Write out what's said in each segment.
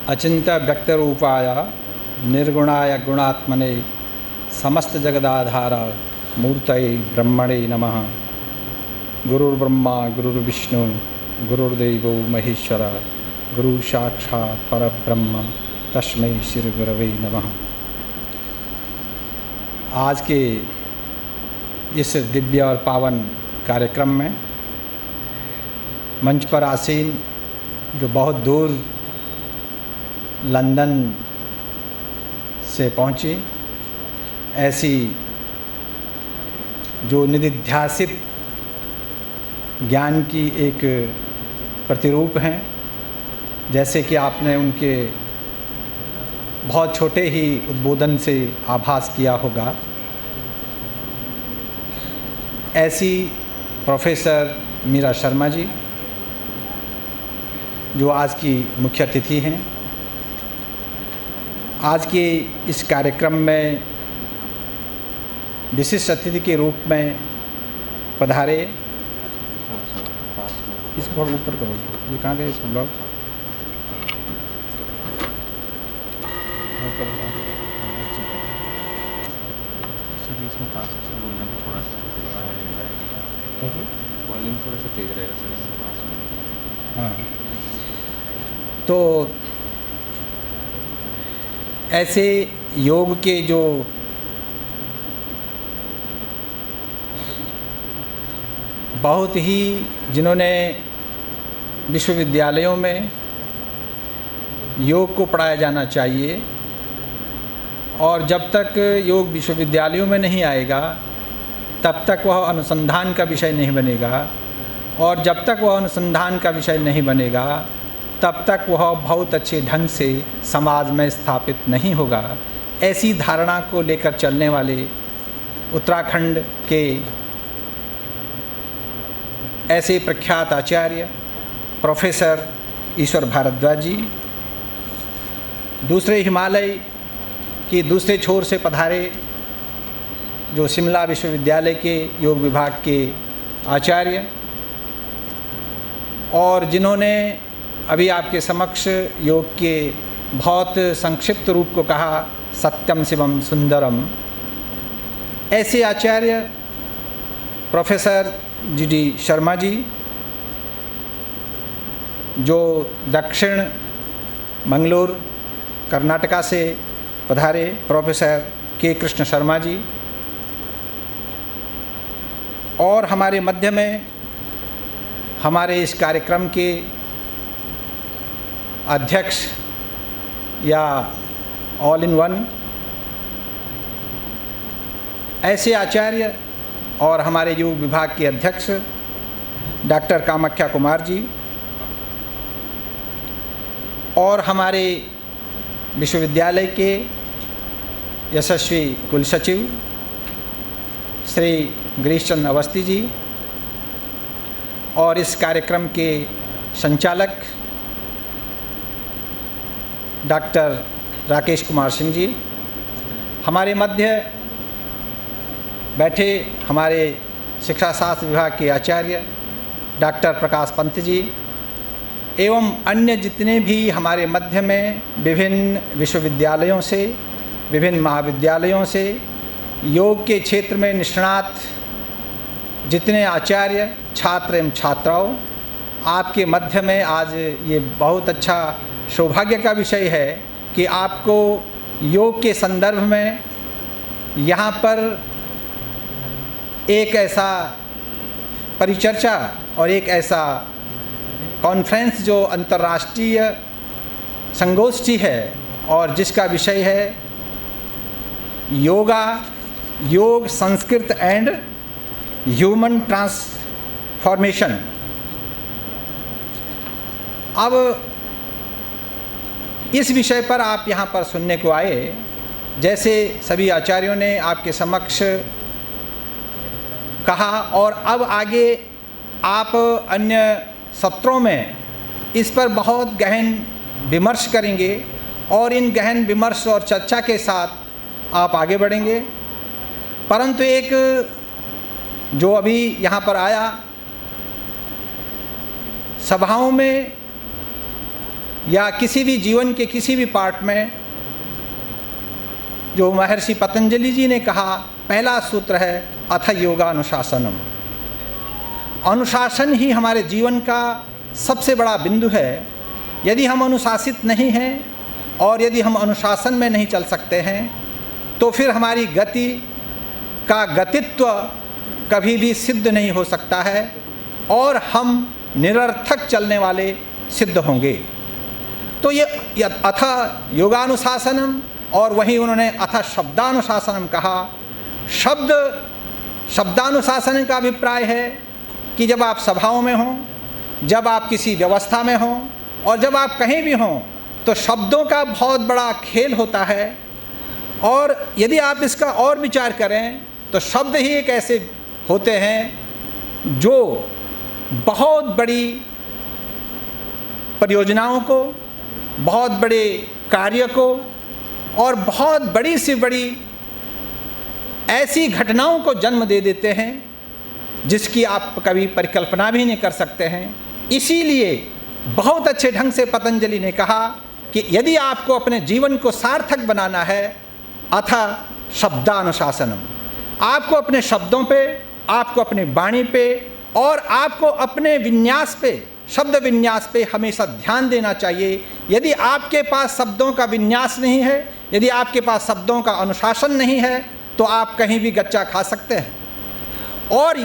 अचिंत्य व्यक्तरूपाय निर्गुणाय गुणात्मने समस्त जगदाधार मूर्तये ब्रह्मणे नमः। गुरुर्ब्रह्मा गुरुर्विष्णु गुरुर्देवो महेश्वर गुरु साक्षात् परब्रह्म तस्मै श्री गुरवे नमः। आज के इस दिव्य और पावन कार्यक्रम में मंच पर आसीन जो बहुत दूर लंदन से पहुंची, ऐसी जो निधिध्यासित ज्ञान की एक प्रतिरूप हैं, जैसे कि आपने उनके बहुत छोटे ही उद्बोधन से आभास किया होगा, ऐसी प्रोफेसर मीरा शर्मा जी जो आज की मुख्य अतिथि हैं। आज के इस कार्यक्रम में विशिष्ट अतिथि के रूप में पधारे। इसको थोड़ा ऊपर करो, ये कहाँ गए इसमें ब्लॉग? इसमें पास से बोलने में थोड़ा सा वॉल्यूम थोड़ा सा तेज रहेगा सर, इससे पास में। हाँ, तो ऐसे योग के जो बहुत ही जिन्होंने विश्वविद्यालयों में योग को पढ़ाया जाना चाहिए, और जब तक योग विश्वविद्यालयों में नहीं आएगा तब तक वह अनुसंधान का विषय नहीं बनेगा, और जब तक वह अनुसंधान का विषय नहीं बनेगा तब तक वह बहुत अच्छे ढंग से समाज में स्थापित नहीं होगा। ऐसी धारणा को लेकर चलने वाले उत्तराखंड के ऐसे प्रख्यात आचार्य प्रोफेसर ईश्वर भारद्वाज जी, दूसरे हिमालय की दूसरे छोर से पधारे जो शिमला विश्वविद्यालय के योग विभाग के आचार्य, और जिन्होंने अभी आपके समक्ष योग के बहुत संक्षिप्त रूप को कहा, सत्यम शिवम सुंदरम, ऐसे आचार्य प्रोफेसर जी शर्मा जी जो दक्षिण मंगलोर कर्नाटका से पधारे, प्रोफेसर के कृष्ण शर्मा जी, और हमारे मध्य में हमारे इस कार्यक्रम के अध्यक्ष या ऑल इन वन ऐसे आचार्य और हमारे योग विभाग के अध्यक्ष डॉक्टर कामाख्या कुमार जी, और हमारे विश्वविद्यालय के यशस्वी कुलसचिव श्री गिरीश चंद्र अवस्थी जी, और इस कार्यक्रम के संचालक डॉक्टर राकेश कुमार सिंह जी, हमारे मध्य बैठे हमारे शिक्षा शास्त्र विभाग के आचार्य डॉक्टर प्रकाश पंत जी, एवं अन्य जितने भी हमारे मध्य में विभिन्न विश्वविद्यालयों से, विभिन्न महाविद्यालयों से योग के क्षेत्र में निष्णात जितने आचार्य, छात्र एवं छात्राओं, आपके मध्य में आज ये बहुत अच्छा सौभाग्य का विषय है कि आपको योग के संदर्भ में यहाँ पर एक ऐसा परिचर्चा और एक ऐसा कॉन्फ्रेंस जो अंतर्राष्ट्रीय संगोष्ठी है और जिसका विषय है योगा, योग, संस्कृत एंड ह्यूमन ट्रांसफॉर्मेशन। अब इस विषय पर आप यहाँ पर सुनने को आए, जैसे सभी आचार्यों ने आपके समक्ष कहा, और अब आगे आप अन्य सत्रों में इस पर बहुत गहन विमर्श करेंगे, और इन गहन विमर्श और चर्चा के साथ आप आगे बढ़ेंगे। परंतु एक जो अभी यहाँ पर आया, सभाओं में या किसी भी जीवन के किसी भी पार्ट में जो महर्षि पतंजलि जी ने कहा, पहला सूत्र है अथ योगानुशासनम। अनुशासन ही हमारे जीवन का सबसे बड़ा बिंदु है। यदि हम अनुशासित नहीं हैं और यदि हम अनुशासन में नहीं चल सकते हैं तो फिर हमारी गति का गतित्व कभी भी सिद्ध नहीं हो सकता है और हम निरर्थक चलने वाले सिद्ध होंगे। तो ये अथ योगानुशासनम और वहीं उन्होंने अथ शब्दानुशासनम कहा। शब्दानुशासन का अभिप्राय है कि जब आप सभाओं में हों, जब आप किसी व्यवस्था में हों और जब आप कहीं भी हों तो शब्दों का बहुत बड़ा खेल होता है। और यदि आप इसका और विचार करें तो शब्द ही एक ऐसे होते हैं जो बहुत बड़ी परियोजनाओं को, बहुत बड़े कार्य को और बहुत बड़ी से बड़ी ऐसी घटनाओं को जन्म दे देते हैं जिसकी आप कभी परिकल्पना भी नहीं कर सकते हैं। इसीलिए बहुत अच्छे ढंग से पतंजलि ने कहा कि यदि आपको अपने जीवन को सार्थक बनाना है अथ शब्दानुशासनम, आपको अपने शब्दों पे, आपको अपनी वाणी पे और आपको अपने विन्यास पे, शब्द विन्यास पे हमेशा ध्यान देना चाहिए। यदि आपके पास शब्दों का विन्यास नहीं है, यदि आपके पास शब्दों का अनुशासन नहीं है तो आप कहीं भी गच्चा खा सकते हैं। और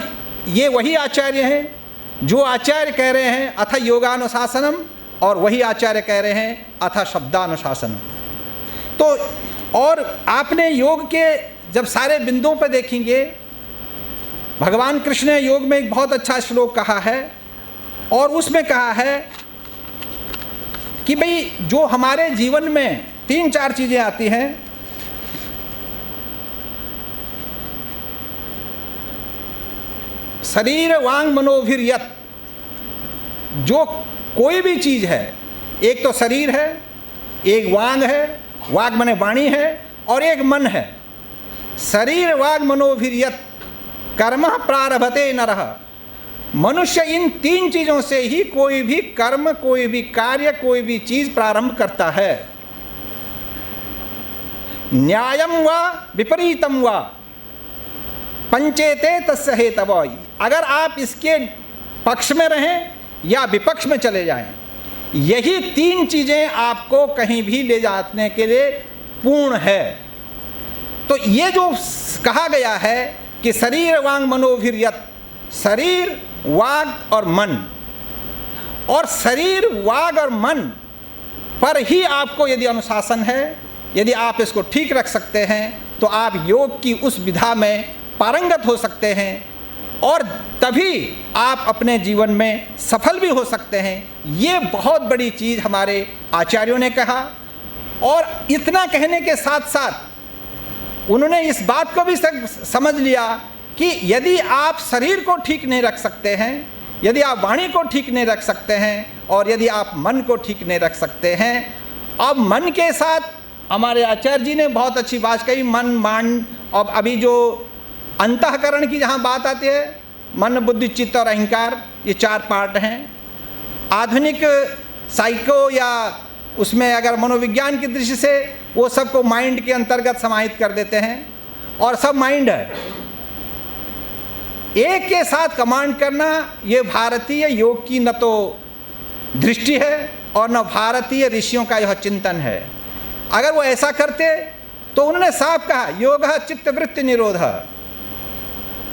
ये वही आचार्य हैं जो आचार्य कह रहे हैं अथ योगानुशासनम और वही आचार्य कह रहे हैं अथ शब्दानुशासनम। तो और आपने योग के जब सारे बिंदुओं पर देखेंगे, भगवान कृष्ण ने योग में एक बहुत अच्छा श्लोक कहा है और उसमें कहा है कि भाई जो हमारे जीवन में 3-4 चीज़ें आती हैं, शरीर वांग मनोभिर्यत, जो कोई भी चीज़ है, एक तो शरीर है, एक वांग है, वाग माने वाणी है और एक मन है। शरीर वाग मनोभिर्यत कर्म प्रारभते नरः, मनुष्य इन 3 चीज़ों से ही कोई भी कर्म, कोई भी कार्य, कोई भी चीज़ प्रारंभ करता है। न्यायम व विपरीतम व पंचेते तस्य हेतव, अगर आप इसके पक्ष में रहें या विपक्ष में चले जाएं, यही 3 चीज़ें आपको कहीं भी ले जाने के लिए पूर्ण है। तो ये जो कहा गया है कि शरीर वांग मनोभिर्यत, शरीर, वाग और मन, और शरीर, वाग और मन पर ही आपको यदि अनुशासन है, यदि आप इसको ठीक रख सकते हैं तो आप योग की उस विधा में पारंगत हो सकते हैं और तभी आप अपने जीवन में सफल भी हो सकते हैं। ये बहुत बड़ी चीज़ हमारे आचार्यों ने कहा। और इतना कहने के साथ साथ उन्होंने इस बात को भी समझ लिया कि यदि आप शरीर को ठीक नहीं रख सकते हैं, यदि आप वाणी को ठीक नहीं रख सकते हैं और यदि आप मन को ठीक नहीं रख सकते हैं, अब मन के साथ हमारे आचार्य जी ने बहुत अच्छी बात कही, मन, मान, और अभी जो अंतःकरण की जहाँ बात आती है, मन, बुद्धि, चित्त और अहंकार, ये 4 पार्ट हैं। आधुनिक साइको या उसमें अगर मनोविज्ञान की दृष्टि से वो सबको माइंड के अंतर्गत समाहित कर देते हैं और सब माइंड है। एक के साथ कमांड करना ये भारतीय योग की न तो दृष्टि है और न भारतीय ऋषियों का यह चिंतन है। अगर वो ऐसा करते तो उन्होंने साफ कहा योग चित्तवृत्ति निरोध।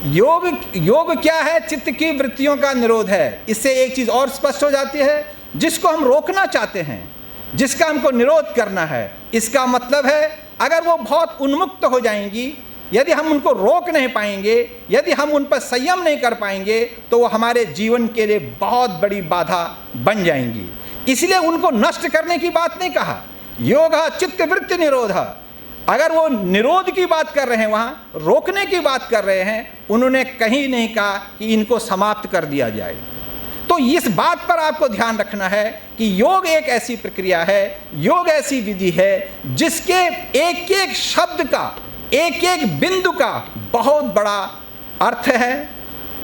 योग क्या है? चित्त की वृत्तियों का निरोध है। इससे एक चीज़ और स्पष्ट हो जाती है, जिसको हम रोकना चाहते हैं, जिसका हमको निरोध करना है, इसका मतलब है अगर वो बहुत उन्मुक्त हो जाएंगी, यदि हम उनको रोक नहीं पाएंगे, यदि हम उन पर संयम नहीं कर पाएंगे, तो वो हमारे जीवन के लिए बहुत बड़ी बाधा बन जाएंगी। इसलिए उनको नष्ट करने की बात नहीं कहा, योग चित्त वृत्ति निरोध। अगर वो निरोध की बात कर रहे हैं, वहाँ रोकने की बात कर रहे हैं, उन्होंने कहीं नहीं कहा कि इनको समाप्त कर दिया जाए। तो इस बात पर आपको ध्यान रखना है कि योग एक ऐसी प्रक्रिया है, योग ऐसी विधि है जिसके एक एक शब्द का, एक एक बिंदु का बहुत बड़ा अर्थ है।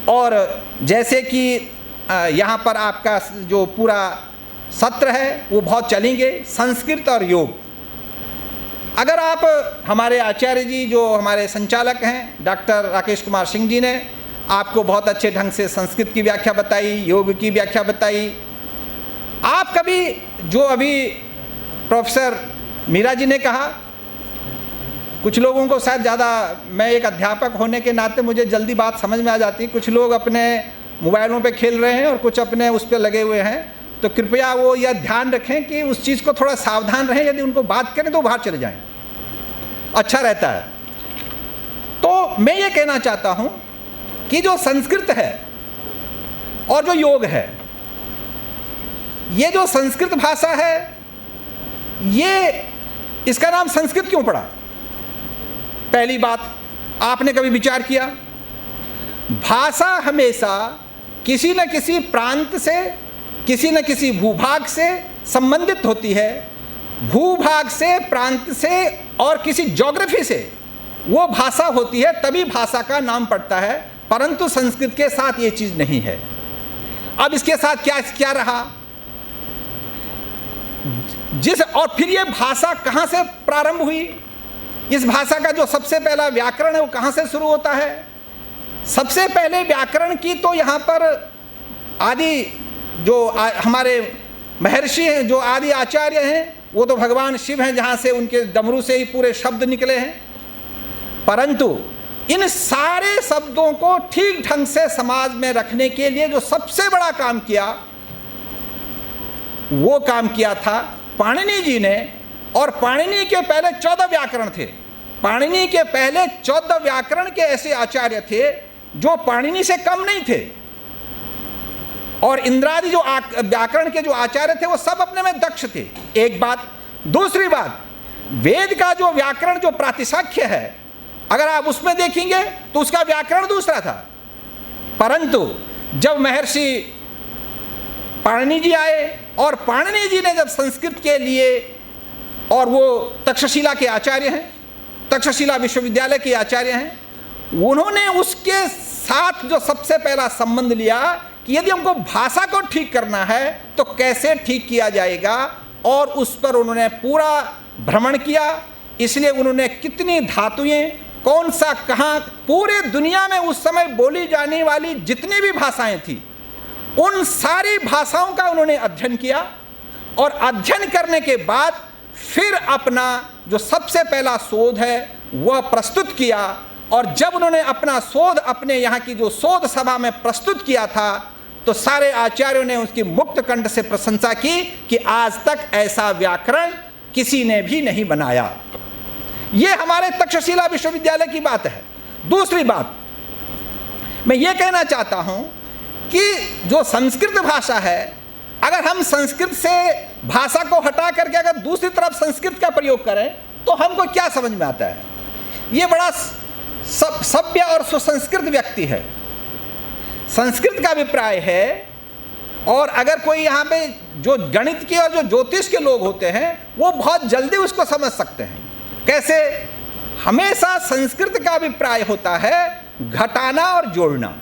और जैसे कि यहाँ पर आपका जो पूरा सत्र है वो बहुत चलेंगे, संस्कृत और योग। अगर आप हमारे आचार्य जी जो हमारे संचालक हैं डॉक्टर राकेश कुमार सिंह जी ने आपको बहुत अच्छे ढंग से संस्कृत की व्याख्या बताई, योग की व्याख्या बताई। आप कभी जो अभी प्रोफेसर मीरा जी ने कहा, कुछ लोगों को शायद ज़्यादा, मैं एक अध्यापक होने के नाते मुझे जल्दी बात समझ में आ जाती है, कुछ लोग अपने मोबाइलों पे खेल रहे हैं और कुछ अपने उस पर लगे हुए हैं, तो कृपया वो यह ध्यान रखें कि उस चीज़ को थोड़ा सावधान रहें, यदि उनको बात करें तो बाहर चले जाएं, अच्छा रहता है। तो मैं ये कहना चाहता हूँ कि जो संस्कृत है और जो योग है, ये जो संस्कृत भाषा है, ये इसका नाम संस्कृत क्यों पड़ा? पहली बात, आपने कभी विचार किया? भाषा हमेशा किसी न किसी प्रांत से, किसी न किसी भूभाग से संबंधित होती है। भूभाग से, प्रांत से और किसी ज्योग्राफी से वो भाषा होती है, तभी भाषा का नाम पड़ता है। परंतु संस्कृत के साथ ये चीज़ नहीं है। अब इसके साथ क्या रहा? और फिर ये भाषा कहाँ से प्रारंभ हुई? इस भाषा का जो सबसे पहला व्याकरण है वो कहाँ से शुरू होता है? सबसे पहले व्याकरण की तो यहाँ पर आदि जो हमारे महर्षि हैं, जो आदि आचार्य हैं, वो तो भगवान शिव हैं, जहाँ से उनके डमरू से ही पूरे शब्द निकले हैं। परंतु इन सारे शब्दों को ठीक ढंग से समाज में रखने के लिए जो सबसे बड़ा काम किया, वो काम किया था पाणिनि जी ने। और पाणिनि के पहले 14 व्याकरण थे। पाणिनि के पहले 14 व्याकरण के ऐसे आचार्य थे जो पाणिनि से कम नहीं थे। और इंद्रादि जो व्याकरण के जो आचार्य थे वो सब अपने में दक्ष थे, एक बात। दूसरी बात, वेद का जो व्याकरण जो प्रातिशाख्य है, अगर आप उसमें देखेंगे तो उसका व्याकरण दूसरा था। परंतु जब महर्षि पाणिनि जी आए और पाणिनि जी ने जब संस्कृत के लिए, और वो तक्षशिला के आचार्य हैं, तक्षशिला विश्वविद्यालय के आचार्य हैं, उन्होंने उसके साथ जो सबसे पहला संबंध लिया कि यदि हमको भाषा को ठीक करना है तो कैसे ठीक किया जाएगा, और उस पर उन्होंने पूरा भ्रमण किया। इसलिए उन्होंने कितनी धातुएं, कौन सा कहाँ, पूरे दुनिया में उस समय बोली जाने वाली जितनी भी भाषाएं थी, उन सारी भाषाओं का उन्होंने अध्ययन किया। और अध्ययन करने के बाद फिर अपना जो सबसे पहला शोध है वह प्रस्तुत किया। और जब उन्होंने अपना शोध अपने यहाँ की जो शोध सभा में प्रस्तुत किया था, तो सारे आचार्यों ने उसकी मुक्त कंठ से प्रशंसा की कि आज तक ऐसा व्याकरण किसी ने भी नहीं बनाया। ये हमारे तक्षशिला विश्वविद्यालय की बात है। दूसरी बात, मैं ये कहना चाहता हूँ कि जो संस्कृत भाषा है, अगर हम संस्कृत से भाषा को हटा करके अगर दूसरी तरफ संस्कृत का प्रयोग करें तो हमको क्या समझ में आता है? ये बड़ा सभ्य और सुसंस्कृत व्यक्ति है। संस्कृत का अभिप्राय है। और अगर कोई यहाँ पे जो गणित के और जो ज्योतिष के लोग होते हैं वो बहुत जल्दी उसको समझ सकते हैं। कैसे? हमेशा संस्कृत का अभिप्राय होता है घटाना और जोड़ना।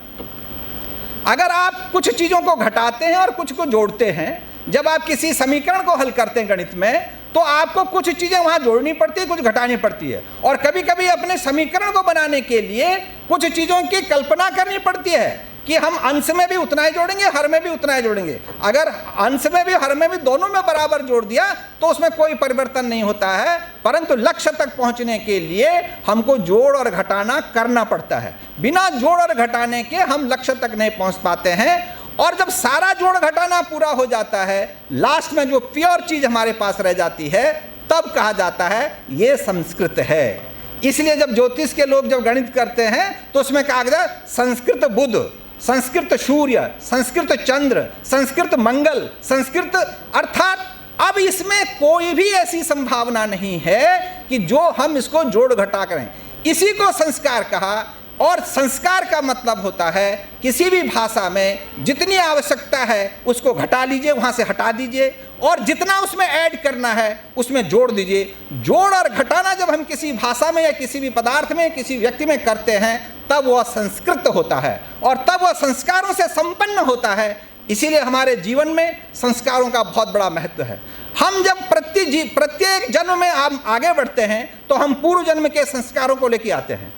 अगर आप कुछ चीज़ों को घटाते हैं और कुछ को जोड़ते हैं, जब आप किसी समीकरण को हल करते हैं गणित में, तो आपको कुछ चीज़ें वहाँ जोड़नी पड़ती है, कुछ घटानी पड़ती है। और कभी कभी अपने समीकरण को बनाने के लिए कुछ चीज़ों की कल्पना करनी पड़ती है कि हम अंश में भी उतना ही जोड़ेंगे, हर में भी उतना ही जोड़ेंगे। अगर अंश में भी हर में भी दोनों में बराबर जोड़ दिया तो उसमें कोई परिवर्तन नहीं होता है। परंतु लक्ष्य तक पहुंचने के लिए हमको जोड़ और घटाना करना पड़ता है। बिना जोड़ और घटाने के हम लक्ष्य तक नहीं पहुंच पाते हैं। और जब सारा जोड़ घटाना पूरा हो जाता है, लास्ट में जो प्योर चीज़ हमारे पास रह जाती है, तब कहा जाता है ये संस्कृत है। इसलिए जब ज्योतिष के लोग जब गणित करते हैं तो उसमें कहा गया संस्कृत बुध, संस्कृत सूर्य, संस्कृत चंद्र, संस्कृत मंगल, संस्कृत, अर्थात अब इसमें कोई भी ऐसी संभावना नहीं है कि जो हम इसको जोड़ घटा करें। इसी को संस्कार कहा। और संस्कार का मतलब होता है किसी भी भाषा में जितनी आवश्यकता है उसको घटा लीजिए, वहाँ से हटा दीजिए, और जितना उसमें ऐड करना है उसमें जोड़ दीजिए। जोड़ और घटाना जब हम किसी भाषा में या किसी भी पदार्थ में, किसी व्यक्ति में करते हैं, तब वह संस्कृत होता है और तब वह संस्कारों से संपन्न होता है। इसीलिए हमारे जीवन में संस्कारों का बहुत बड़ा महत्व है। हम जब प्रत्येक जन्म में हम आगे बढ़ते हैं तो हम पूर्व जन्म के संस्कारों को लेकर आते हैं,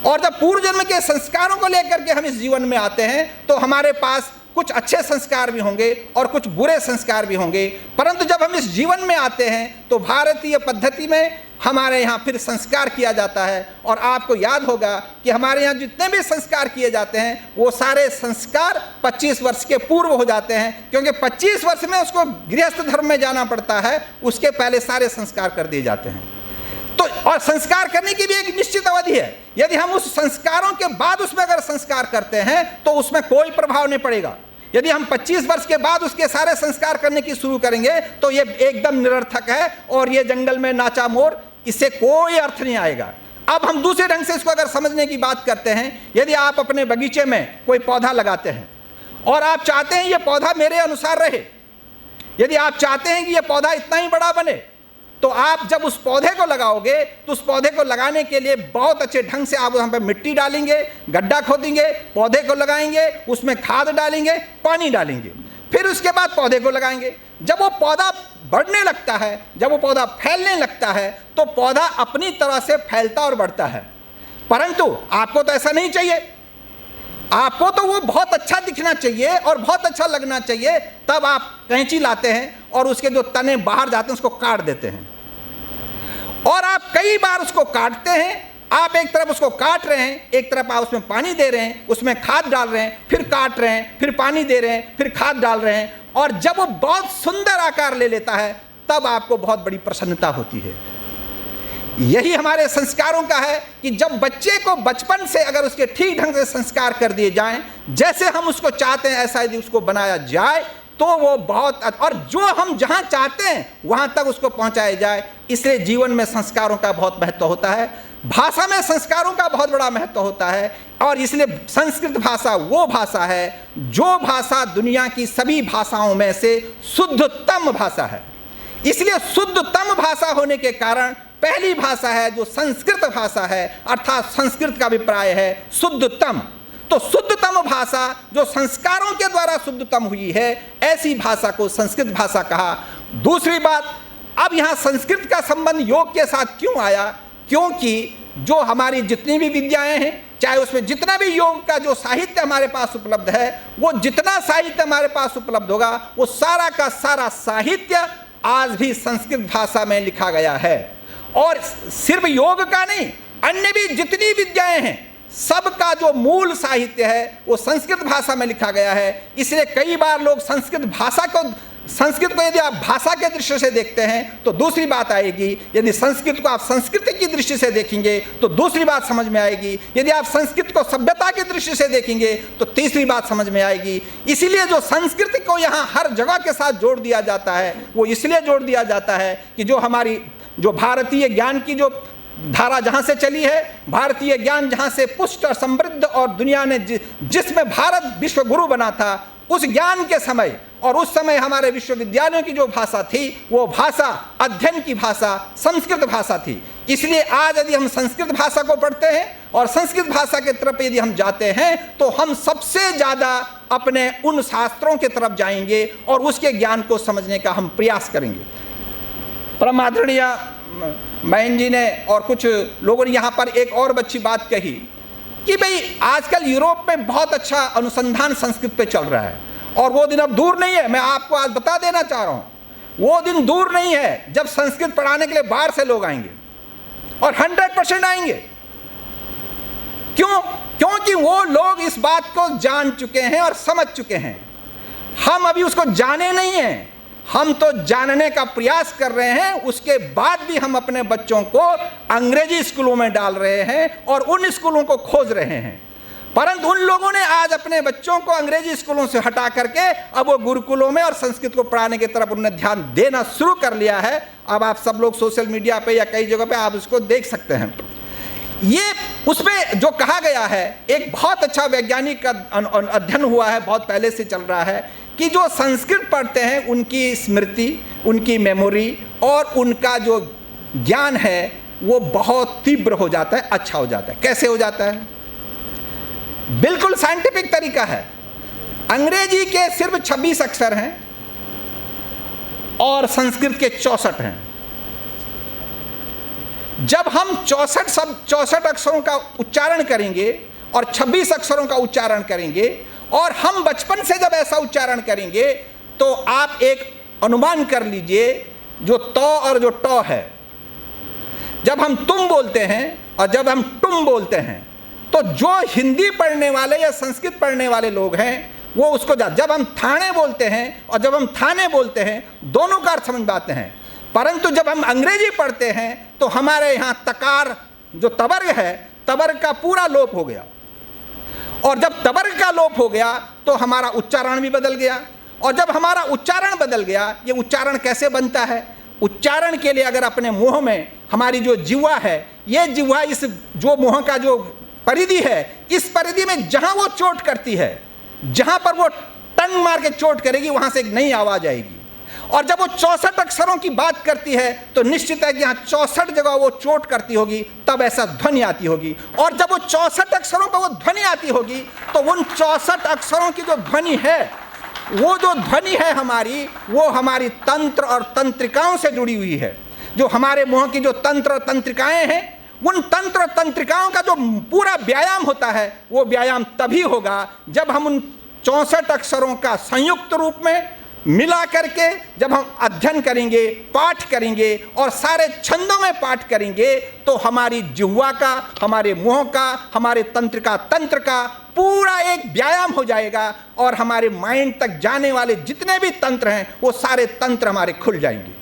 और जब पूर्व जन्म के संस्कारों को लेकर के हम इस जीवन में आते हैं तो हमारे पास कुछ अच्छे संस्कार भी होंगे और कुछ बुरे संस्कार भी होंगे। परंतु जब हम इस जीवन में आते हैं तो भारतीय पद्धति में हमारे यहाँ फिर संस्कार किया जाता है। और आपको याद होगा कि हमारे यहाँ जितने भी संस्कार किए जाते हैं वो सारे संस्कार 25 वर्ष के पूर्व हो जाते हैं, क्योंकि 25 वर्ष में उसको गृहस्थ धर्म में जाना पड़ता है, उसके पहले सारे संस्कार कर दिए जाते हैं। तो और संस्कार करने की भी एक निश्चित अवधि है। यदि हम उस संस्कारों के बाद उसमें अगर संस्कार करते हैं तो उसमें कोई प्रभाव नहीं पड़ेगा। यदि हम 25 वर्ष के बाद उसके सारे संस्कार करने की शुरू करेंगे तो ये एकदम निरर्थक है और ये जंगल में नाचा मोर, इससे कोई अर्थ नहीं आएगा। अब हम दूसरे ढंग से इसको अगर समझने की बात करते हैं, यदि आप अपने बगीचे में कोई पौधा लगाते हैं और आप चाहते हैं ये पौधा मेरे अनुसार रहे, यदि आप चाहते हैं कि ये पौधा इतना ही बड़ा बने, तो आप जब उस पौधे को लगाओगे तो उस पौधे को लगाने के लिए बहुत अच्छे ढंग से आप वहाँ पे मिट्टी डालेंगे, गड्ढा खोदेंगे, पौधे को लगाएंगे, उसमें खाद डालेंगे, पानी डालेंगे, फिर उसके बाद पौधे को लगाएंगे। जब वो पौधा बढ़ने लगता है, जब वो पौधा फैलने लगता है तो पौधा अपनी तरह से फैलता और बढ़ता है। परंतु आपको तो ऐसा नहीं चाहिए, आपको तो वो बहुत अच्छा दिखना चाहिए और बहुत अच्छा लगना चाहिए। तब आप कैंची लाते हैं और उसके जो तने बाहर जाते हैं उसको काट देते हैं, और आप कई बार उसको काटते हैं। आप एक तरफ उसको काट रहे हैं, एक तरफ आप उसमें पानी दे रहे हैं, उसमें खाद डाल रहे हैं, फिर काट रहे हैं, फिर पानी दे रहे हैं, फिर खाद डाल रहे हैं, और जब वो बहुत सुंदर आकार ले लेता है तब आपको बहुत बड़ी प्रसन्नता होती है। यही हमारे संस्कारों का है कि जब बच्चे को बचपन से अगर उसके ठीक ढंग से संस्कार कर दिए जाएं, जैसे हम उसको चाहते हैं ऐसा यदि उसको बनाया जाए तो वो बहुत, और जो हम जहां चाहते हैं वहां तक उसको पहुंचाया जाए। इसलिए जीवन में संस्कारों का बहुत महत्व होता है, भाषा में संस्कारों का बहुत बड़ा महत्व होता है। और इसलिए संस्कृत भाषा वो भाषा है जो भाषा दुनिया की सभी भाषाओं में से शुद्धतम भाषा है। इसलिए शुद्धतम भाषा होने के कारण पहली भाषा है जो संस्कृत भाषा है, अर्थात संस्कृत का अभिप्राय है शुद्धतम। तो शुद्धतम भाषा जो संस्कारों के द्वारा शुद्धतम हुई है, ऐसी भाषा को संस्कृत भाषा कहा। दूसरी बात, अब यहाँ संस्कृत का संबंध योग के साथ क्यों आया? क्योंकि जो हमारी जितनी भी विद्याएं हैं, चाहे उसमें जितना भी योग का जो साहित्य हमारे पास उपलब्ध है, वो जितना साहित्य हमारे पास उपलब्ध होगा वो सारा का सारा साहित्य आज भी संस्कृत भाषा में लिखा गया है। और सिर्फ योग का नहीं, अन्य भी जितनी विद्याएं हैं सबका जो मूल साहित्य है वो संस्कृत भाषा में लिखा गया है। इसलिए कई बार लोग संस्कृत को यदि आप भाषा के दृष्टि से देखते हैं तो दूसरी बात आएगी, यदि संस्कृत को आप संस्कृति की दृष्टि से देखेंगे तो दूसरी बात समझ में आएगी, यदि आप संस्कृत को सभ्यता की दृष्टि से देखेंगे तो तीसरी बात समझ में आएगी। इसीलिए जो संस्कृति को यहाँ हर जगह के साथ जोड़ दिया जाता है वो इसलिए जोड़ दिया जाता है कि जो भारतीय ज्ञान की जो धारा जहाँ से चली है, भारतीय ज्ञान जहाँ से पुष्ट और समृद्ध, और दुनिया ने जिसमें भारत विश्व गुरु बना था, उस ज्ञान के समय और उस समय हमारे विश्वविद्यालयों की जो भाषा थी वो भाषा, अध्ययन की भाषा संस्कृत भाषा थी। इसलिए आज यदि हम संस्कृत भाषा को पढ़ते हैं और संस्कृत भाषा के तरफ यदि हम जाते हैं तो हम सबसे ज़्यादा अपने उन शास्त्रों के तरफ जाएंगे और उसके ज्ञान को समझने का हम प्रयास करेंगे। परम आदरणीय मैन जी ने और कुछ लोगों ने यहाँ पर एक और अच्छी बात कही कि भाई आजकल यूरोप में बहुत अच्छा अनुसंधान संस्कृत पे चल रहा है और वो दिन अब दूर नहीं है। मैं आपको आज बता देना चाह रहा हूँ, वो दिन दूर नहीं है जब संस्कृत पढ़ाने के लिए बाहर से लोग आएंगे और 100% आएंगे। क्यों? क्योंकि वो लोग इस बात को जान चुके हैं और समझ चुके हैं। हम अभी उसको जाने नहीं हैं, हम तो जानने का प्रयास कर रहे हैं। उसके बाद भी हम अपने बच्चों को अंग्रेजी स्कूलों में डाल रहे हैं और उन स्कूलों को खोज रहे हैं। परंतु उन लोगों ने आज अपने बच्चों को अंग्रेजी स्कूलों से हटा करके अब वो गुरुकुलों में और संस्कृत को पढ़ाने की तरफ उन्होंने ध्यान देना शुरू कर लिया है। अब आप सब लोग सोशल मीडिया पे या कई जगह पे आप उसको देख सकते हैं। ये उसमें जो कहा गया है, एक बहुत अच्छा वैज्ञानिक अध्ययन हुआ है, बहुत पहले से चल रहा है कि जो संस्कृत पढ़ते हैं उनकी स्मृति, उनकी मेमोरी और उनका जो ज्ञान है वो बहुत तीव्र हो जाता है, अच्छा हो जाता है। कैसे हो जाता है? बिल्कुल साइंटिफिक तरीका है। अंग्रेजी के सिर्फ 26 अक्षर हैं और संस्कृत के 64 हैं। जब हम 64 अक्षरों का उच्चारण करेंगे और 26 अक्षरों का उच्चारण करेंगे और हम बचपन से जब ऐसा उच्चारण करेंगे तो आप एक अनुमान कर लीजिए, जो त और जो ट है, जब हम तुम बोलते हैं और जब हम तुम बोलते हैं तो जो हिंदी पढ़ने वाले या संस्कृत पढ़ने वाले लोग हैं वो उसको जब हम थाने बोलते हैं और जब हम थाने बोलते हैं दोनों का अर्थ समझ पाते हैं। परंतु जब हम अंग्रेजी पढ़ते हैं तो हमारे यहाँ तकार जो तवर्ग है, तवर्ग का पूरा लोप हो गया, और जब तवर्ग का लोप हो गया तो हमारा उच्चारण भी बदल गया। और जब हमारा उच्चारण बदल गया, ये उच्चारण कैसे बनता है? उच्चारण के लिए अगर अपने मुंह में हमारी जो जिह्वा है, ये जिह्वा इस जो मुंह का जो परिधि है, इस परिधि में जहां वो चोट करती है, जहां पर वो टंग मार के चोट करेगी, वहां से एक नई आवाज आएगी। और जब वो 64 अक्षरों की बात करती है तो निश्चित है कि यहाँ 64 जगह वो चोट करती होगी, तब ऐसा ध्वनि आती होगी। और जब वो 64 अक्षरों पर वो ध्वनि आती होगी तो उन 64 अक्षरों की जो ध्वनि है, वो जो ध्वनि है हमारी, वो हमारी तंत्र और तंत्रिकाओं से जुड़ी हुई है। जो हमारे मुंह की जो तंत्र और तंत्रिकाएं हैं, उन तंत्र और तंत्रिकाओं का जो पूरा व्यायाम होता है, वो व्यायाम तभी होगा जब हम उन 64 अक्षरों का संयुक्त रूप में मिला करके जब हम अध्ययन करेंगे, पाठ करेंगे और सारे छंदों में पाठ करेंगे, तो हमारी जिह्वा का, हमारे मुंह का, हमारे तंत्रिका तंत्र का पूरा एक व्यायाम हो जाएगा और हमारे माइंड तक जाने वाले जितने भी तंत्र हैं वो सारे तंत्र हमारे खुल जाएंगे।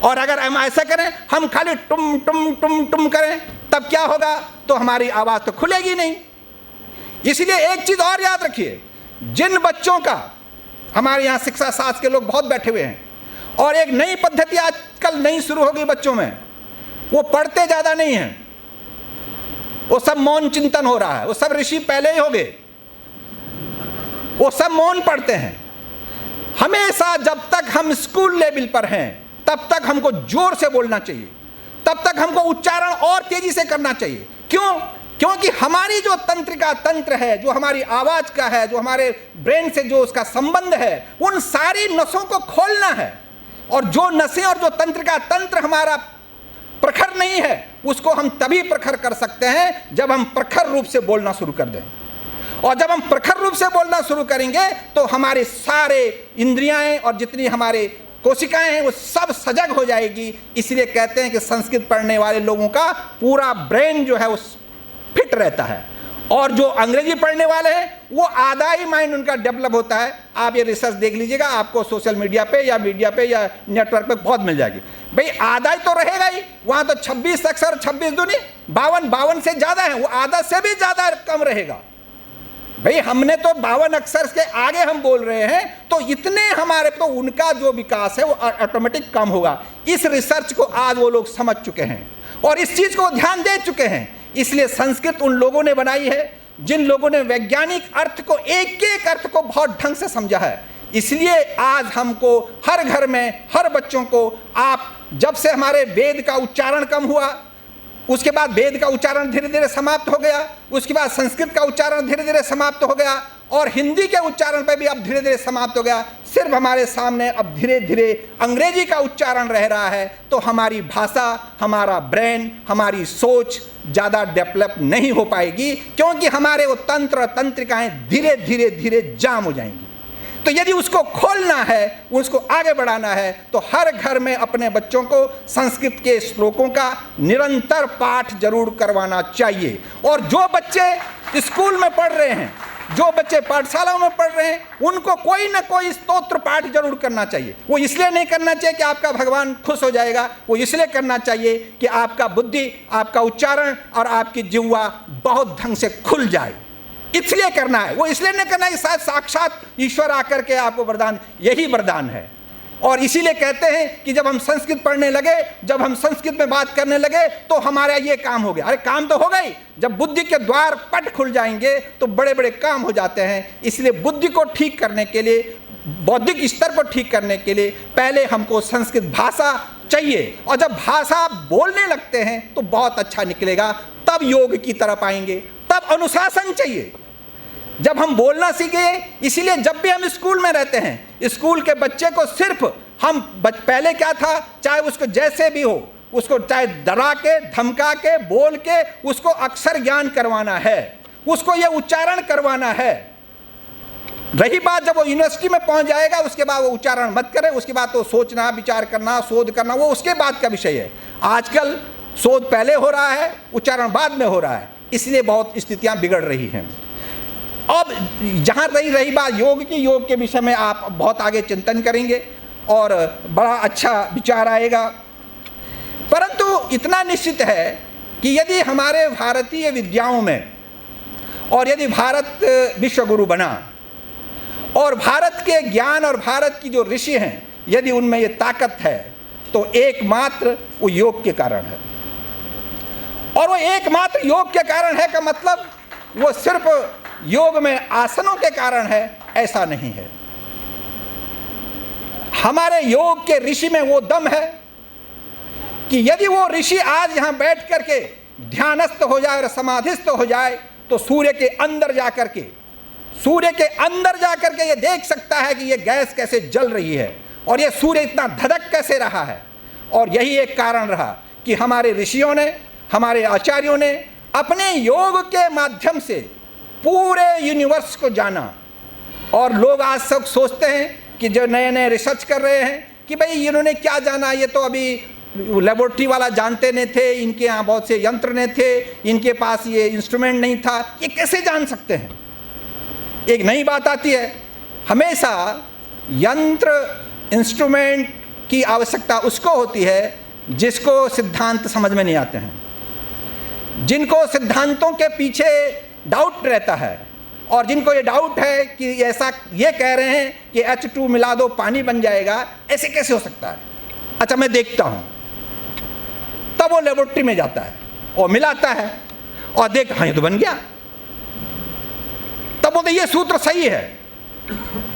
और अगर हम ऐसा करें, हम खाली टुम टुम टुम टुम करें, तब क्या होगा? तो हमारी आवाज़ तो खुलेगी नहीं। इसलिए एक चीज़ और याद रखिए, जिन बच्चों का, हमारे यहाँ शिक्षा शास्त्र के लोग बहुत बैठे हुए हैं और एक नई पद्धति आजकल नई शुरू हो गई बच्चों में, वो पढ़ते ज़्यादा नहीं हैं, वो सब मौन चिंतन हो रहा है। वो सब ऋषि पहले ही हो गए, वो सब मौन पढ़ते हैं। हमेशा जब तक हम स्कूल लेवल पर हैं तब तक हमको जोर से बोलना चाहिए, तब तक हमको उच्चारण और तेजी से करना चाहिए। क्यों? क्योंकि हमारी जो तंत्रिका तंत्र है, जो हमारी आवाज का है, जो हमारे ब्रेन से जो उसका संबंध है, उन सारी नसों को खोलना है। और जो नसें और जो तंत्रिका तंत्र हमारा प्रखर नहीं है, उसको हम तभी प्रखर कर सकते हैं जब हम प्रखर रूप से बोलना शुरू कर दें। और जब हम प्रखर रूप से बोलना शुरू करेंगे तो हमारे सारे इंद्रियाएं और जितनी हमारे कोशिकाएं हैं वो सब सजग हो जाएगी। इसलिए कहते हैं कि संस्कृत पढ़ने वाले लोगों का पूरा ब्रेन जो है वो फिट रहता है, और जो अंग्रेजी पढ़ने वाले हैं वो आधा ही माइंड उनका डेवलप होता है। आप ये रिसर्च देख लीजिएगा, आपको सोशल मीडिया पे या मीडिया पे या नेटवर्क पे बहुत मिल जाएगी। भाई आधा ही तो रहेगा ही, वहाँ तो 26 अक्षर 26 दूनी 52 से ज़्यादा है, वो आधा से भी ज़्यादा कम रहेगा। भाई हमने तो 52 अक्षर के आगे हम बोल रहे हैं, तो इतने हमारे तो उनका जो विकास है वो ऑटोमेटिक कम होगा। इस रिसर्च को आज वो लोग समझ चुके हैं और इस चीज़ को ध्यान दे चुके हैं। इसलिए संस्कृत उन लोगों ने बनाई है जिन लोगों ने वैज्ञानिक अर्थ को, एक एक अर्थ को बहुत ढंग से समझा है। इसलिए आज हमको हर घर में, हर बच्चों को, आप जब से हमारे वेद का उच्चारण कम हुआ, उसके बाद वेद का उच्चारण धीरे धीरे समाप्त हो गया, उसके बाद संस्कृत का उच्चारण धीरे धीरे समाप्त हो गया और हिंदी के उच्चारण पे भी अब धीरे धीरे समाप्त हो गया। सिर्फ हमारे सामने अब धीरे धीरे अंग्रेजी का उच्चारण रह रहा है। तो हमारी भाषा, हमारा ब्रेन, हमारी सोच ज़्यादा डेवलप नहीं हो पाएगी, क्योंकि हमारे वो तंत्र और तंत्रिकाएँ धीरे धीरे धीरे जाम हो जाएंगी। तो यदि उसको खोलना है, उसको आगे बढ़ाना है, तो हर घर में अपने बच्चों को संस्कृत के श्लोकों का निरंतर पाठ जरूर करवाना चाहिए। और जो बच्चे स्कूल में पढ़ रहे हैं, जो बच्चे पाठशालाओं में पढ़ रहे हैं, उनको कोई ना कोई स्तोत्र पाठ जरूर करना चाहिए। वो इसलिए नहीं करना चाहिए कि आपका भगवान खुश हो जाएगा, वो इसलिए करना चाहिए कि आपका बुद्धि, आपका उच्चारण और आपकी जिह्वा बहुत ढंग से खुल जाए। इसलिए करना है, वो इसलिए नहीं करना है कि शायद साक्षात ईश्वर आकर के आपको वरदान, यही वरदान है। और इसीलिए कहते हैं कि जब हम संस्कृत पढ़ने लगे, जब हम संस्कृत में बात करने लगे, तो हमारा ये काम हो गया। अरे काम तो हो गई, जब बुद्धि के द्वार पट खुल जाएंगे तो बड़े बड़े काम हो जाते हैं। इसलिए बुद्धि को ठीक करने के लिए, बौद्धिक स्तर पर ठीक करने के लिए पहले हमको संस्कृत भाषा चाहिए। और जब भाषा बोलने लगते हैं तो बहुत अच्छा निकलेगा, तब योग की तरफ आएंगे। तब अनुशासन चाहिए। जब हम बोलना सीखे, इसीलिए जब भी हम स्कूल में रहते हैं, स्कूल के बच्चे को सिर्फ हम पहले क्या था, चाहे उसको जैसे भी हो, उसको चाहे डरा के, धमका के, बोल के उसको अक्षर ज्ञान करवाना है, उसको ये उच्चारण करवाना है। रही बात जब वो यूनिवर्सिटी में पहुंच जाएगा, उसके बाद वो उच्चारण मत करे, उसके बाद तो सोचना, विचार करना, शोध करना वो उसके बाद का विषय है। आजकल शोध पहले हो रहा है, उच्चारण बाद में हो रहा है, इसलिए बहुत स्थितियां बिगड़ रही हैं। अब जहाँ रही बात योग की, योग के विषय में आप बहुत आगे चिंतन करेंगे और बड़ा अच्छा विचार आएगा। परंतु इतना निश्चित है कि यदि हमारे भारतीय विद्याओं में, और यदि भारत विश्व गुरु बना और भारत के ज्ञान और भारत की जो ऋषि हैं, यदि उनमें ये ताकत है, तो एकमात्र वो योग के कारण है। और वो एकमात्र योग के कारण है का मतलब वो सिर्फ योग में आसनों के कारण है, ऐसा नहीं है। हमारे योग के ऋषि में वो दम है कि यदि वो ऋषि आज यहां बैठ करके ध्यानस्थ हो जाए और समाधिस्थ हो जाए, तो सूर्य के अंदर जाकर के ये देख सकता है कि ये गैस कैसे जल रही है और ये सूर्य इतना धधक कैसे रहा है। और यही एक कारण रहा कि हमारे ऋषियों ने, हमारे आचार्यों ने अपने योग के माध्यम से पूरे यूनिवर्स को जाना। और लोग आज सब सोचते हैं कि जो नए नए रिसर्च कर रहे हैं कि भाई इन्होंने क्या जाना, ये तो अभी लेबोरेटरी वाला जानते नहीं थे, इनके यहाँ बहुत से यंत्र नहीं थे, इनके पास ये इंस्ट्रूमेंट नहीं था, ये कैसे जान सकते हैं। एक नई बात आती है, हमेशा यंत्र इंस्ट्रूमेंट की आवश्यकता उसको होती है जिसको सिद्धांत समझ में नहीं आते हैं, जिनको सिद्धांतों के पीछे डाउट रहता है, और जिनको ये डाउट है कि ऐसा ये कह रहे हैं कि H2 मिला दो पानी बन जाएगा, ऐसे कैसे हो सकता है, अच्छा मैं देखता हूँ। तब वो लेबोरेटरी में जाता है और मिलाता है और देख, हाँ ये तो बन गया। तब बोलते ये सूत्र सही है।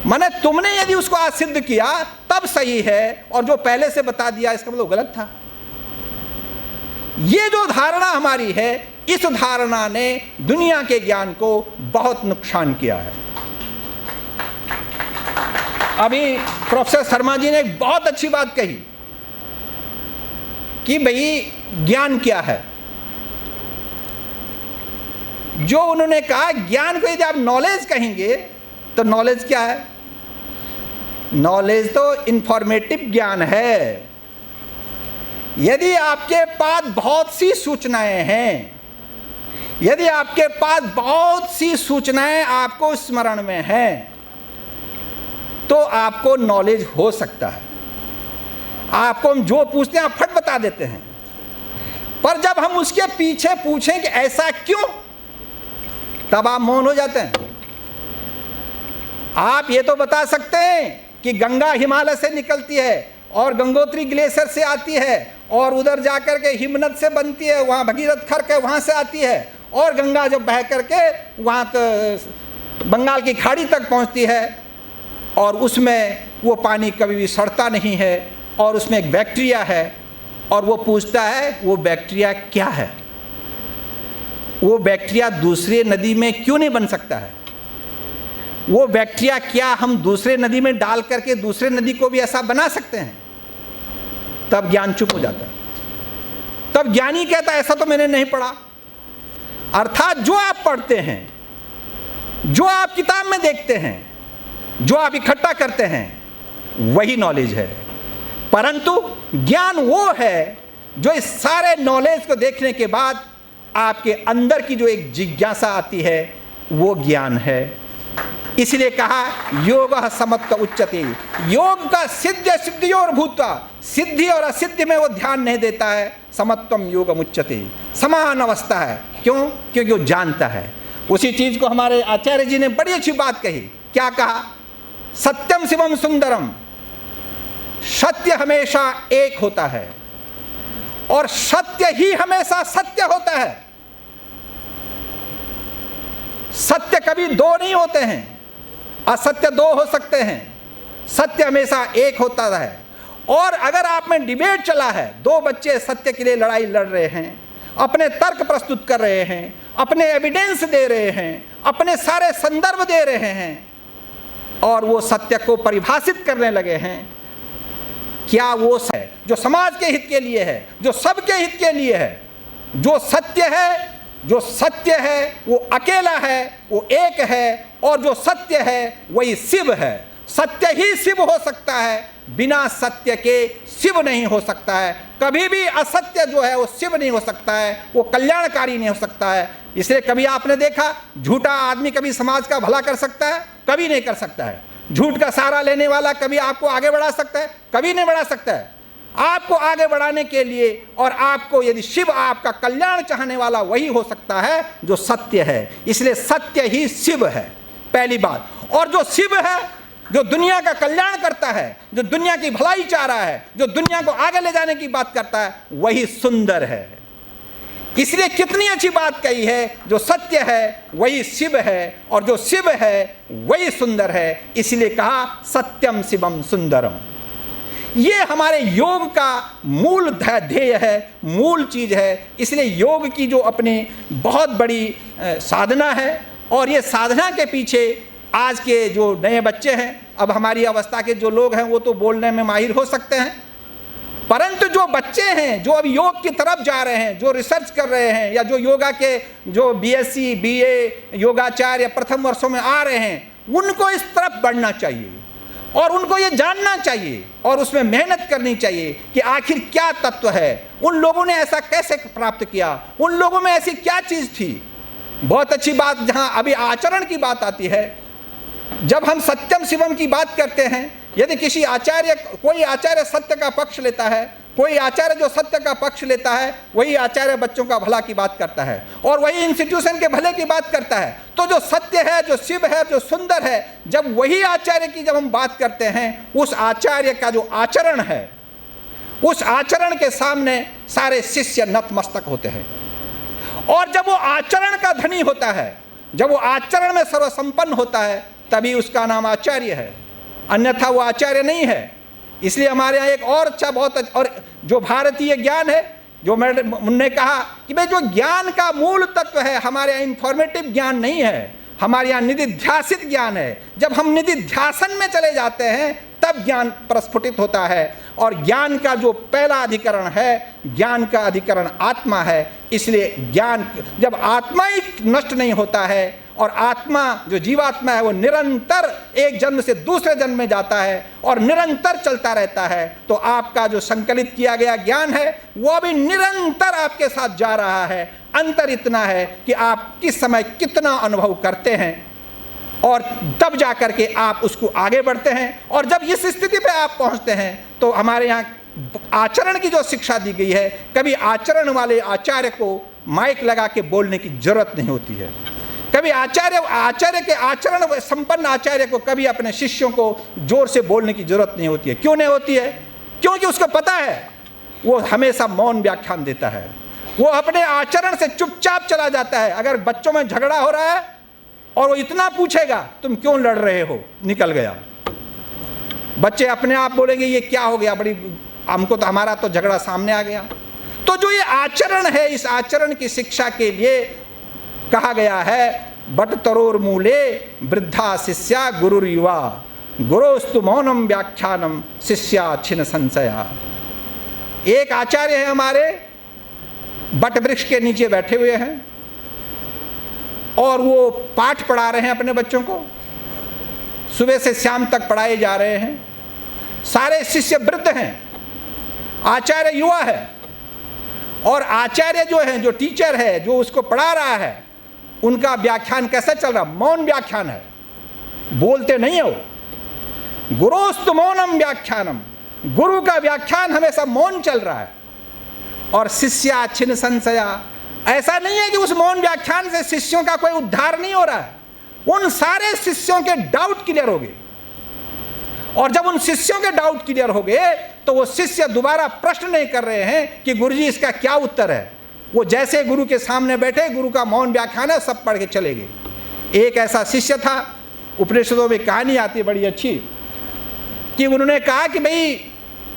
माने तुमने यदि उसको आज सिद्ध किया तब सही है, और जो पहले से बता दिया इसका मतलब गलत था। ये जो धारणा हमारी है, इस धारणा ने दुनिया के ज्ञान को बहुत नुकसान किया है। अभी प्रोफेसर शर्मा जी ने एक बहुत अच्छी बात कही कि भाई ज्ञान क्या है। जो उन्होंने कहा, ज्ञान को यदि आप नॉलेज कहेंगे तो नॉलेज क्या है? नॉलेज तो इंफॉर्मेटिव ज्ञान है। यदि आपके पास बहुत सी सूचनाएं हैं, यदि आपके पास बहुत सी सूचनाएं आपको स्मरण में हैं, तो आपको नॉलेज हो सकता है। आपको हम जो पूछते हैं आप फट बता देते हैं, पर जब हम उसके पीछे पूछें कि ऐसा क्यों, तब आप मौन हो जाते हैं। आप ये तो बता सकते हैं कि गंगा हिमालय से निकलती है और गंगोत्री ग्लेशियर से आती है, और उधर जाकर के हिमनद से बनती है, वहाँ भगीरथ खर्क है वहाँ से आती है, और गंगा जब बह करके वहाँ तो बंगाल की खाड़ी तक पहुँचती है, और उसमें वो पानी कभी भी सड़ता नहीं है, और उसमें एक बैक्टीरिया है। और वो पूछता है वो बैक्टीरिया क्या है, वो बैक्टीरिया दूसरे नदी में क्यों नहीं बन सकता है, वो बैक्टीरिया क्या हम दूसरे नदी में डाल करके दूसरे नदी को भी ऐसा बना सकते हैं? तब ज्ञान चुप हो जाता है। तब ज्ञानी कहता है ऐसा तो मैंने नहीं पढ़ा। अर्थात जो आप पढ़ते हैं, जो आप किताब में देखते हैं, जो आप इकट्ठा करते हैं, वही नॉलेज है। परंतु ज्ञान वो है जो इस सारे नॉलेज को देखने के बाद आपके अंदर की जो एक जिज्ञासा आती है, वो ज्ञान है। इसलिए कहा योग समत्व उच्यते। योग का सिद्ध सिद्धियोर भूत्वा, सिद्धि और असिद्धि में वो ध्यान नहीं देता है। समत्वम योगम उच्यते, समान अवस्था है। क्यों? क्योंकि वो जानता है। उसी चीज को हमारे आचार्य जी ने बड़ी अच्छी बात कही। क्या कहा? सत्यम शिवम सुंदरम, सत्य हमेशा एक होता है और सत्य ही हमेशा सत्य होता है। सत्य कभी दो नहीं होते हैं, असत्य दो हो सकते हैं, सत्य हमेशा एक होता है। और अगर आप में डिबेट चला है, दो बच्चे सत्य के लिए लड़ाई लड़ रहे हैं, अपने तर्क प्रस्तुत कर रहे हैं, अपने एविडेंस दे रहे हैं, अपने सारे संदर्भ दे रहे हैं और वो सत्य को परिभाषित करने लगे हैं। क्या वो है जो समाज के हित के लिए है, जो सबके हित के लिए है। जो सत्य है वो अकेला है, वो एक है, और जो सत्य है वही शिव है। सत्य ही शिव हो सकता है, बिना सत्य के शिव नहीं हो सकता है। कभी भी असत्य जो है वो शिव नहीं हो सकता है, वो कल्याणकारी नहीं हो सकता है। इसलिए कभी आपने देखा झूठा आदमी कभी समाज का भला कर सकता है? कभी नहीं कर सकता है। झूठ का सहारा लेने वाला कभी आपको आगे बढ़ा सकता है? कभी नहीं बढ़ा सकता है। आपको आगे बढ़ाने के लिए और आपको यदि शिव आपका कल्याण चाहने वाला वही हो सकता है जो सत्य है। इसलिए सत्य ही शिव है, पहली बात। और जो शिव है, जो दुनिया का कल्याण करता है, जो दुनिया की भलाई चाह रहा है, जो दुनिया को आगे ले जाने की बात करता है, वही सुंदर है। इसलिए कितनी अच्छी बात कही है, जो सत्य है वही शिव है और जो शिव है वही सुंदर है। इसलिए कहा सत्यम शिवम सुंदरम। ये हमारे योग का मूल ध्येय है, मूल चीज है। इसलिए योग की जो अपनी बहुत बड़ी साधना है, और ये साधना के पीछे आज के जो नए बच्चे हैं, अब हमारी अवस्था के जो लोग हैं वो तो बोलने में माहिर हो सकते हैं, परंतु जो बच्चे हैं जो अब योग की तरफ जा रहे हैं, जो रिसर्च कर रहे हैं, या जो योगा के जो बीएससी बीए योगाचार्य प्रथम वर्षों में आ रहे हैं, उनको इस तरफ बढ़ना चाहिए और उनको ये जानना चाहिए और उसमें मेहनत करनी चाहिए कि आखिर क्या तत्व है, उन लोगों ने ऐसा कैसे प्राप्त किया, उन लोगों में ऐसी क्या चीज़ थी। बहुत अच्छी बात जहाँ अभी आचरण की बात आती है, जब हम सत्यम शिवम की बात करते हैं, यदि किसी आचार्य, कोई आचार्य सत्य का पक्ष लेता है, कोई आचार्य जो सत्य का पक्ष लेता है, वही आचार्य बच्चों का भला की बात करता है और वही इंस्टीट्यूशन के भले की बात करता है। तो जो सत्य है, जो शिव है, जो सुंदर है, जब वही आचार्य की जब हम बात करते हैं, उस आचार्य का जो आचरण है, उस आचरण के सामने सारे शिष्य नतमस्तक होते हैं। और जब वो आचरण का धनी होता है, जब वो आचरण में सर्वसंपन्न होता है, तभी उसका नाम आचार्य है, अन्यथा वो आचार्य नहीं है। इसलिए हमारे यहाँ एक और अच्छा बहुत और जो भारतीय ज्ञान है, जो मैंने कहा कि भाई जो ज्ञान का मूल तत्व है, हमारे यहाँ इंफॉर्मेटिव ज्ञान नहीं है, हमारे यहाँ निधिध्यासित ज्ञान है। जब हम निधिध्यासन में चले जाते हैं तब ज्ञान प्रस्फुटित होता है। और ज्ञान का जो पहला अधिकरण है, ज्ञान का अधिकरण आत्मा है। इसलिए ज्ञान, जब आत्मा ही नष्ट नहीं होता है और आत्मा जो जीवात्मा है वो निरंतर एक जन्म से दूसरे जन्म में जाता है और निरंतर चलता रहता है, तो आपका जो संकलित किया गया ज्ञान है वो भी निरंतर आपके साथ जा रहा है। अंतर इतना है कि आप किस समय कितना अनुभव करते हैं और तब जा कर के आप उसको आगे बढ़ते हैं। और जब इस स्थिति पे आप पहुंचते हैं तो हमारे यहाँ आचरण की जो शिक्षा दी गई है, कभी आचरण वाले आचार्य को माइक लगा के बोलने की जरूरत नहीं होती है। कभी आचार्य के आचरण संपन्न आचार्य को कभी अपने शिष्यों को जोर से बोलने की जरूरत नहीं होती है। क्यों नहीं होती है? क्योंकि उसको पता है वो हमेशा मौन व्याख्यान देता है, वो अपने आचरण से चुपचाप चला जाता है। अगर बच्चों में झगड़ा हो रहा है और वो इतना पूछेगा तुम क्यों लड़ रहे हो, निकल गया। बच्चे अपने आप बोलेंगे ये क्या हो गया, बड़ी हमको तो, हमारा तो झगड़ा सामने आ गया। तो जो ये आचरण है, इस आचरण की शिक्षा के लिए कहा गया है बट तरोर मूले वृद्धा शिष्या गुरुर युवा गुरोस्तु मौनम व्याख्यानम शिष्या छिन्न संशया। एक आचार्य है हमारे, बट वृक्ष के नीचे बैठे हुए हैं और वो पाठ पढ़ा रहे हैं अपने बच्चों को, सुबह से शाम तक पढ़ाए जा रहे हैं। सारे शिष्य वृद्ध हैं, आचार्य युवा है। और आचार्य जो है, जो टीचर है, जो उसको पढ़ा रहा है, उनका व्याख्यान कैसा चल रहा? मौन व्याख्यान है, बोलते नहीं हो। गुरोस्तु मौनम व्याख्यानम, गुरु का व्याख्यान हमेशा मौन चल रहा है। और शिष्या छिन्न संशया, ऐसा नहीं है कि उस मौन व्याख्यान से शिष्यों का कोई उद्धार नहीं हो रहा है, उन सारे शिष्यों के डाउट क्लियर हो गए। और जब उन शिष्यों के डाउट क्लियर हो गए तो वो शिष्य दोबारा प्रश्न नहीं कर रहे हैं कि गुरुजी इसका क्या उत्तर है। वो जैसे गुरु के सामने बैठे, गुरु का मौन व्याख्यान है, सब पढ़ के चले गए। एक ऐसा शिष्य था, उपनिषदों में कहानी आती है बड़ी अच्छी, कि उन्होंने कहा कि भाई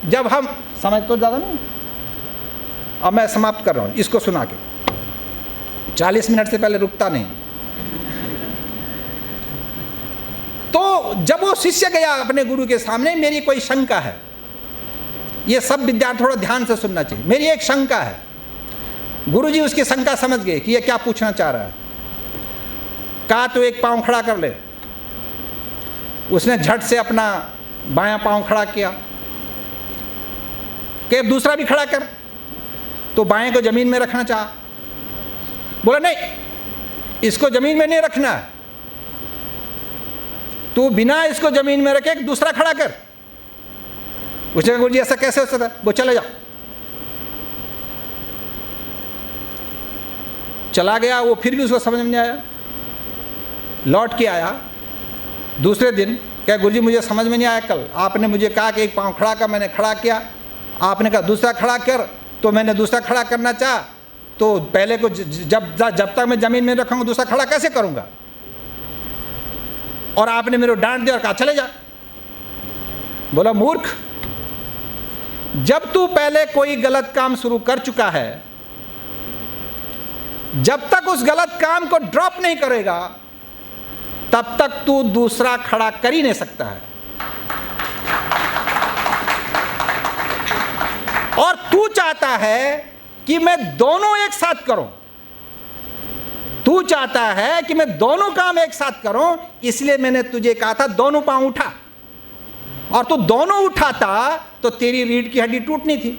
जब हम, समझ तो ज़्यादा नहीं, अब मैं समाप्त कर रहा हूँ, इसको सुना के 40 मिनट से पहले रुकता नहीं। तो जब वो शिष्य गया अपने गुरु के सामने, मेरी कोई शंका है, ये सब विद्यार्थी थोड़ा ध्यान से सुनना चाहिए, मेरी एक शंका है। गुरुजी उसकी शंका समझ गए कि ये क्या पूछना चाह रहा है। कहा तो एक पाँव खड़ा कर ले। उसने झट से अपना बायां पाँव खड़ा किया। कि दूसरा भी खड़ा कर। तो बाएं को जमीन में रखना चाहा। बोला नहीं, इसको जमीन में नहीं रखना है, तू बिना इसको जमीन में रखे दूसरा खड़ा कर। उसने कहा गुरुजी ऐसा कैसे हो सकता है? वो चले जाओ। चला गया। वो फिर भी उसको समझ में नहीं आया। लौट के आया दूसरे दिन, क्या गुरुजी मुझे समझ में नहीं आया, कल आपने मुझे कहा कि एक पाँव खड़ा कर, मैंने खड़ा किया, आपने कहा दूसरा खड़ा कर, तो मैंने दूसरा खड़ा करना चाहा, तो पहले को जब तक मैं जमीन में रखूंगा दूसरा खड़ा कैसे करूंगा? और आपने मेरे को डांट दिया और कहा चले जा। बोला मूर्ख, जब तू पहले कोई गलत काम शुरू कर चुका है, जब तक उस गलत काम को ड्रॉप नहीं करेगा तब तक तू दूसरा खड़ा कर ही नहीं सकता है। और तू चाहता है कि मैं दोनों एक साथ करूं, तू चाहता है कि मैं दोनों काम एक साथ करूं, इसलिए मैंने तुझे कहा था दोनों पांव उठा, और तू दोनों उठाता तो तेरी रीढ़ की हड्डी टूटनी थी,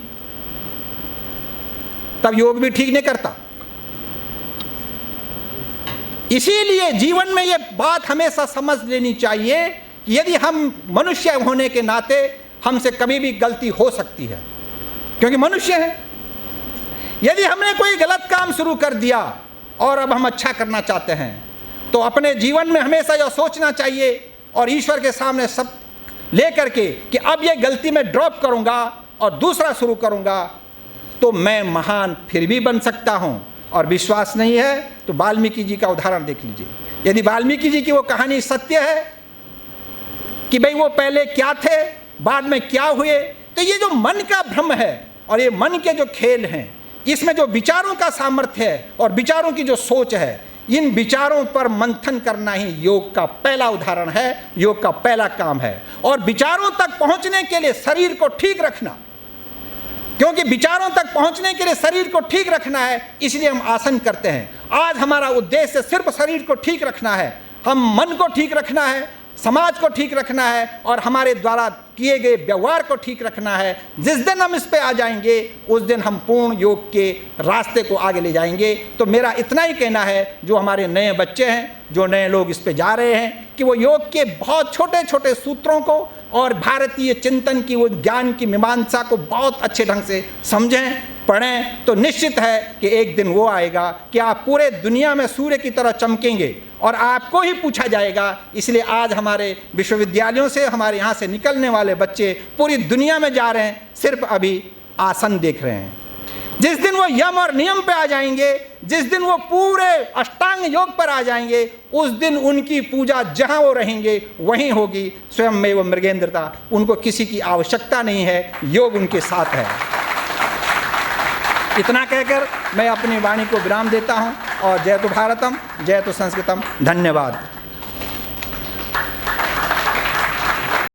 तब योग भी ठीक नहीं करता। इसीलिए जीवन में यह बात हमेशा समझ लेनी चाहिए कि यदि हम मनुष्य होने के नाते हमसे कभी भी गलती हो सकती है, क्योंकि मनुष्य है। यदि हमने कोई गलत काम शुरू कर दिया और अब हम अच्छा करना चाहते हैं, तो अपने जीवन में हमेशा यह सोचना चाहिए और ईश्वर के सामने सब लेकर के कि अब यह गलती मैं ड्रॉप करूंगा और दूसरा शुरू करूंगा तो मैं महान फिर भी बन सकता हूं। और विश्वास नहीं है तो वाल्मीकि जी का उदाहरण देख लीजिए। यदि वाल्मीकि जी की वो कहानी सत्य है कि भाई वो पहले क्या थे बाद में क्या हुए, तो ये जो मन का भ्रम है और ये मन के जो खेल हैं, इसमें जो विचारों का सामर्थ्य है और विचारों की जो सोच है, इन विचारों पर मंथन करना ही योग का पहला उदाहरण है, योग का पहला काम है। और विचारों तक पहुंचने के लिए शरीर को ठीक रखना, क्योंकि विचारों तक पहुंचने के लिए शरीर को ठीक रखना है, इसलिए हम आसन करते हैं। आज हमारा उद्देश्य सिर्फ शरीर को ठीक रखना है, हम मन को ठीक रखना है, समाज को ठीक रखना है और हमारे द्वारा किए गए व्यवहार को ठीक रखना है। जिस दिन हम इस पे आ जाएंगे उस दिन हम पूर्ण योग के रास्ते को आगे ले जाएंगे। तो मेरा इतना ही कहना है, जो हमारे नए बच्चे हैं, जो नए लोग इस पे जा रहे हैं, कि वो योग के बहुत छोटे छोटे सूत्रों को और भारतीय चिंतन की वो ज्ञान की मीमांसा को बहुत अच्छे ढंग से समझें, पढ़ें, तो निश्चित है कि एक दिन वो आएगा कि आप पूरे दुनिया में सूर्य की तरह चमकेंगे और आपको ही पूछा जाएगा। इसलिए आज हमारे विश्वविद्यालयों से, हमारे यहाँ से निकलने वाले बच्चे पूरी दुनिया में जा रहे हैं, सिर्फ अभी आसन देख रहे हैं। जिस दिन वो यम और नियम पे आ जाएंगे, जिस दिन वो पूरे अष्टांग योग पर आ जाएंगे, उस दिन उनकी पूजा जहां वो रहेंगे वहीं होगी। स्वयं में वो मृगेंद्रता, उनको किसी की आवश्यकता नहीं है, योग उनके साथ है। इतना कहकर मैं अपनी वाणी को विराम देता हूं और जय तो भारतम, जय तो संस्कृतम। धन्यवाद।